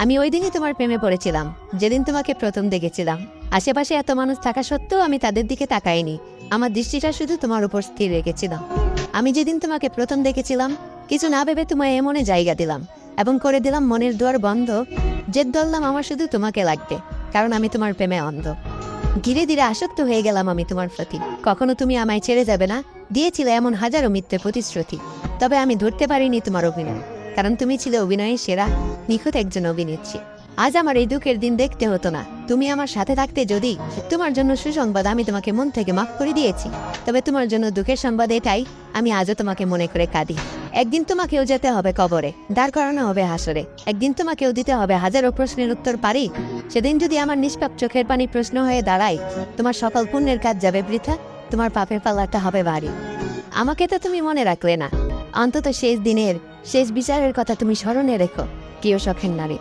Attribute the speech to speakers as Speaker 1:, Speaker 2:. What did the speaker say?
Speaker 1: আমি ওই দিনই তোমার প্রেমে পড়েছিলাম, যেদিন তোমাকে প্রথম দেখেছিলাম। আশেপাশে এত মানুষ থাকা সত্ত্বেও আমি তাদের দিকে তাকাইনি। আমার দৃষ্টিটা শুধু তোমার উপর স্থির রেখেছিলাম। আমি যেদিন তোমাকে প্রথম দেখেছিলাম, কিছু না ভেবে তোমায় এমনে জায়গা দিলাম এবং করে দিলাম মনের দুয়ার বন্ধ। জেদ ধরলাম আমার শুধু তোমাকে লাগবে, কারণ আমি তোমার প্রেমে অন্ধ। ধীরে ধীরে আসক্ত হয়ে গেলাম আমি তোমার প্রতি। কখনো তুমি আমায় ছেড়ে যাবে না দিয়েছিলে এমন হাজারো মিথ্যে প্রতিশ্রুতি। তবে আমি ধরতে পারিনি তোমার অভিনয়, কারণ তুমি ছিলে অভিনয়ের সেরা, নিখুঁত একজন অভিনেত্রী। আজ আমার এই দুঃখের দিন দেখতে হতো না। তুমি আমার সাথে থাকতে যদি। তোমার জন্য সুসংবাদ, আমি তোমাকে মন থেকে মাফ করে দিয়েছি। তবে তোমার জন্য দুঃখের সংবাদ এটাই, আমি আজও তোমাকে মনে করে কাঁদি। একদিন তোমাকেও যেতে হবে কবরে, দাঁড় করানো হবে হাসরে। একদিন তোমাকেও দিতে হবে হাজারো প্রশ্নের উত্তর পারি। সেদিন যদি আমার নিষ্পাপ চোখের পানি প্রশ্ন হয়ে দাঁড়ায়, তোমার সকল পুণ্যের কাজ যাবে বৃথা, তোমার পাপের পাল্লাটা হবে ভারী। আমাকে তো তুমি মনে রাখলে না, অন্তত শেষ দিনের শেষ বিচারের কথা তুমি স্মরণে রেখো, প্রিয় শখের নারী।